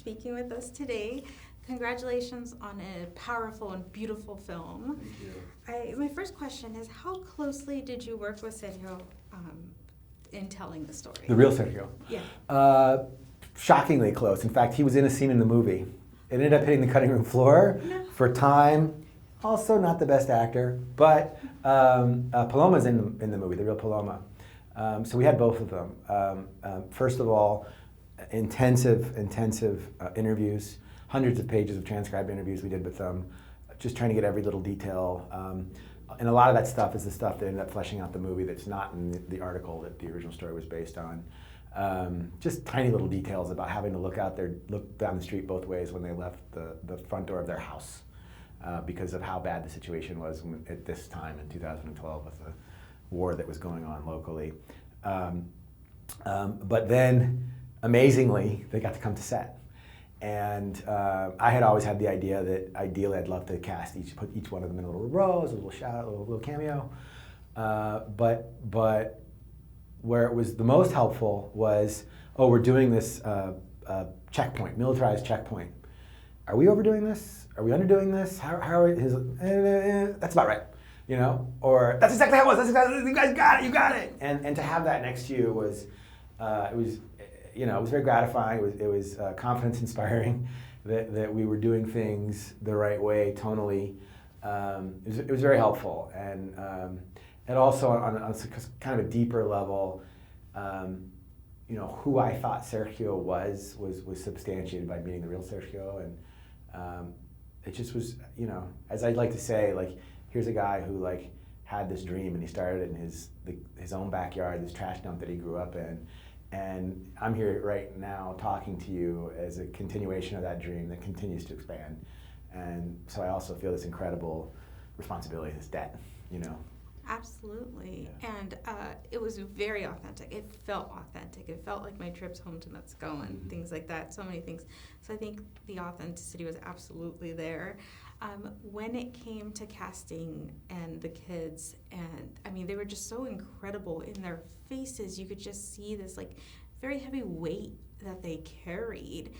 speaking with us today. Congratulations on a powerful and beautiful film. Thank you. My first question is, how closely did you work with Sergio in telling the story? The real Sergio? Yeah. Shockingly close. In fact, he was in a scene in the movie. It ended up hitting the cutting room floor for time. Also not the best actor, but Paloma's in the movie, the real Paloma. So we had both of them. First of all, intensive interviews, hundreds of pages of transcribed interviews we did with them, just trying to get every little detail. And a lot of that stuff is the stuff that ended up fleshing out the movie that's not in the article that the original story was based on. Just tiny little details about having to look down the street both ways when they left the front door of their house because of how bad the situation was at this time in 2012 with the war that was going on locally. But then, amazingly, they got to come to set. And I had always had the idea that ideally I'd love to put each one of them in a little rose, a little shout, a little cameo. But where it was the most helpful was, we're doing this checkpoint, militarized checkpoint. Are we overdoing this? Are we underdoing this? How are we? That's about right, you know? Or that's exactly how it was. That's exactly, you guys got it. You got it. And to have that next to you was, it was very gratifying. It was confidence inspiring that we were doing things the right way tonally. It was very helpful, and also on kind of a deeper level, who I thought Sergio was substantiated by meeting the real Sergio, and it just was, as I'd like to say, like, here's a guy who had this dream and he started it in his own backyard, this trash dump that he grew up in. And I'm here right now talking to you as a continuation of that dream that continues to expand. And so I also feel this incredible responsibility, this debt, Absolutely. Yeah. And it was very authentic. It felt authentic. It felt like my trips home to Mexico and things like that, so many things. So I think the authenticity was absolutely there. When it came to casting and the kids, and I mean, they were just so incredible in their faces. You could just see this very heavy weight that they carried.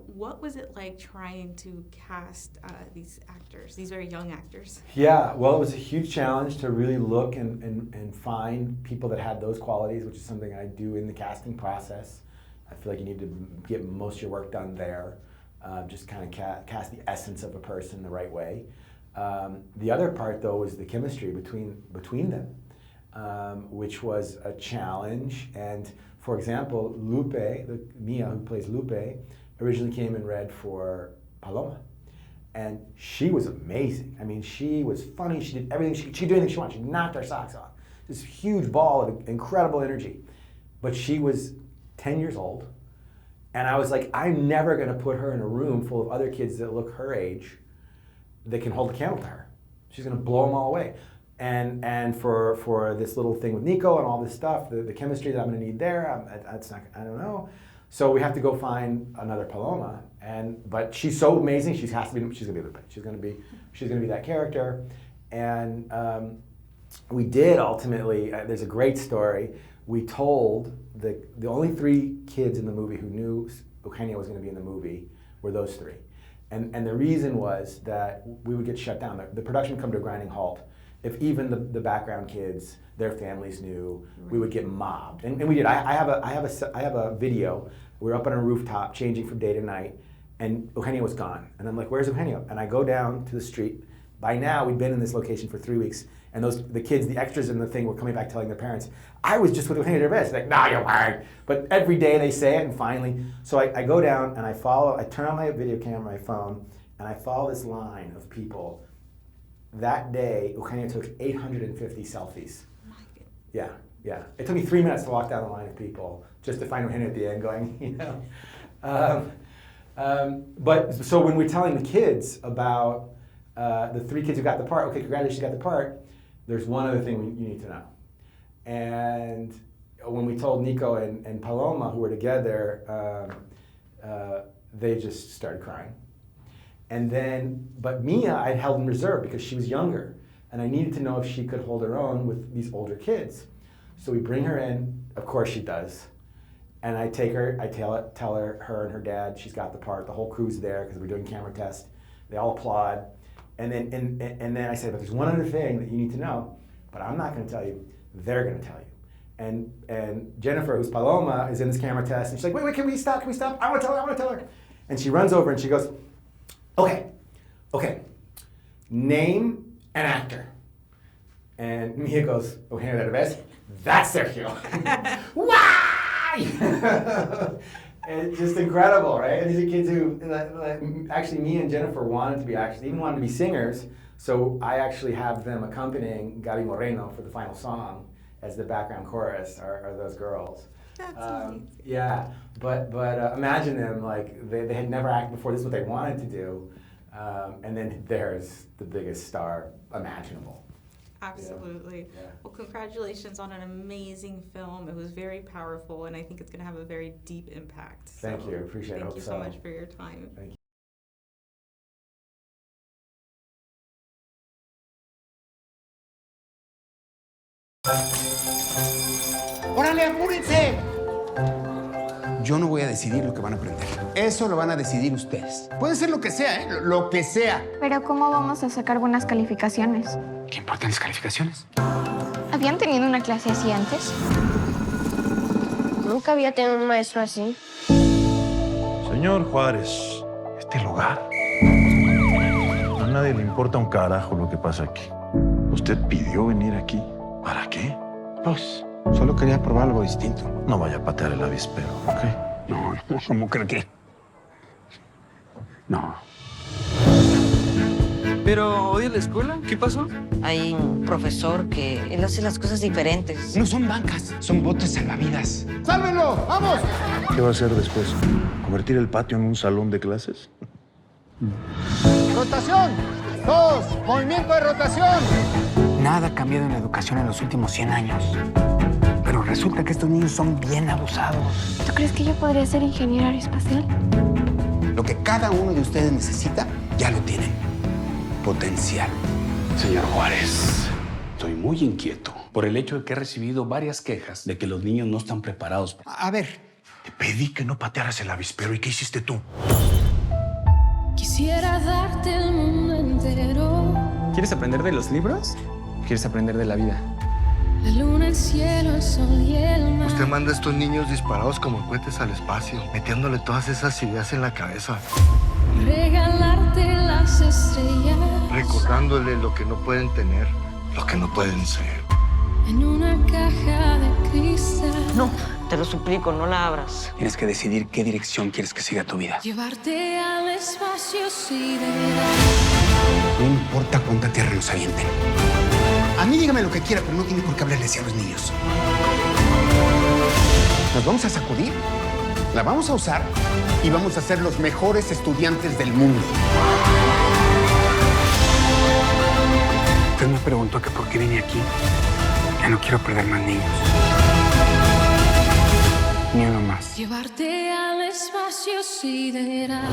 What was it like trying to cast these actors, these very young actors? Yeah, well, it was a huge challenge to really look and find people that had those qualities, which is something I do in the casting process. I feel like you need to get most of your work done there. Just kind of cast the essence of a person the right way. The other part, though, was the chemistry between them, which was a challenge. And for example, Lupe, Mia, who plays Lupe, originally came and read for Paloma. And she was amazing. I mean, she was funny. She did everything. She could do anything she wanted. She knocked our socks off. This huge ball of incredible energy. But she was 10 years old. And I was like, I'm never going to put her in a room full of other kids that look her age that can hold a candle to her. She's going to blow them all away. And for this little thing with Nico and all this stuff, the chemistry that I'm going to need there, I don't know. So we have to go find another Paloma. But she's so amazing. She's going to be Lupe. She's going to be that character. And we did ultimately. There's a great story. We told the only 3 kids in the movie who knew Eugenio was going to be in the movie were those 3. And the reason was that we would get shut down. The production would come to a grinding halt. If even the background kids, their families knew, we would get mobbed. And we did. I have a video. We were up on a rooftop changing from day to night, and Eugenio was gone. And I'm like, where's Eugenio? And I go down to the street. By now, we'd been in this location for 3 weeks. And the kids, the extras in the thing, were coming back telling their parents, I was just with Eugenio Derbez. Like, no, you weren't. But every day they say it, and finally. So I go down and I turn on my video camera, my phone, and I follow this line of people. That day, Eugenio took 850 selfies. My goodness. Yeah. It took me 3 minutes to walk down the line of people just to find Eugenio at the end going, But so when we're telling the kids about the 3 kids who got the part, okay, congratulations, you got the part, there's one other thing you need to know. And when we told Nico and Paloma, who were together, they just started crying. But Mia I'd held in reserve because she was younger, and I needed to know if she could hold her own with these older kids. So we bring her in, of course she does, And I tell her and her dad, she's got the part. The whole crew's there because we're doing camera test. They all applaud. And then I say, but there's one other thing that you need to know, but I'm not going to tell you. They're going to tell you. And Jennifer, who's Paloma, is in this camera test, and she's like, wait, can we stop? I want to tell her. And she runs over and she goes, okay, name an actor. And Mia goes, Eugenio Derbez, that's Sergio. Why? It's just incredible, right? And these are kids who, actually me and Jennifer wanted to be singers, so I actually have them accompanying Gaby Moreno for the final song as the background chorus are those girls. That's amazing. Yeah, but imagine them, like, they had never acted before, this is what they wanted to do, and then there's the biggest star imaginable. Absolutely. Yeah. Well, congratulations on an amazing film. It was very powerful, and I think it's going to have a very deep impact. Thank you. Appreciate it. Thank you so much for your time. Thank you. ¡Órale, apúrense! Yo no voy a decidir lo que van a aprender. Eso lo van a decidir ustedes. Puede ser lo que sea, ¿eh? Lo que sea. Pero ¿cómo vamos a sacar buenas calificaciones? ¿Qué importan las calificaciones? ¿Habían tenido una clase así antes? Nunca había tenido un maestro así. Señor Juárez, este lugar. A nadie le importa un carajo lo que pasa aquí. ¿Usted pidió venir aquí? ¿Para qué? Pues, solo quería probar algo distinto. No vaya a patear el avispero, ¿ok? No, ¿cómo cree que? No. ¿Pero odia la escuela? ¿Qué pasó? Hay un profesor que él hace las cosas diferentes. No son bancas, son botes salvavidas. ¡Sálvenlo! ¡Vamos! ¿Qué va a hacer después? ¿Convertir el patio en un salón de clases? ¡Rotación! ¡Todos! ¡Movimiento de rotación! Nada ha cambiado en la educación en los últimos 100 años. Pero resulta que estos niños son bien abusados. ¿Tú crees que yo podría ser ingeniero aeroespacial? Lo que cada uno de ustedes necesita, ya lo tienen. Potencial. Señor Juárez, estoy muy inquieto por el hecho de que he recibido varias quejas de que los niños no están preparados. A ver. Te pedí que no patearas el avispero. ¿Y qué hiciste tú? Quisiera darte el mundo entero. ¿Quieres aprender de los libros? ¿Quieres aprender de la vida? La luna, el cielo, el sol y el mar. Usted manda a estos niños disparados como cohetes al espacio, metiéndole todas esas ideas en la cabeza. Regalarte las estrellas. Recordándole lo que no pueden tener, lo que no pueden ser. En una caja de cristal. No, te lo suplico, no la abras. Tienes que decidir qué dirección quieres que siga tu vida. Llevarte al espacio sideral. No importa cuánta tierra nos avienten. A mí dígame lo que quiera, pero no tiene por qué hablarle así a los niños. Nos vamos a sacudir, la vamos a usar y vamos a ser los mejores estudiantes del mundo. Usted me preguntó que por qué vine aquí. Ya no quiero perder más niños. Ni uno más. Llevarte al espacio sideral.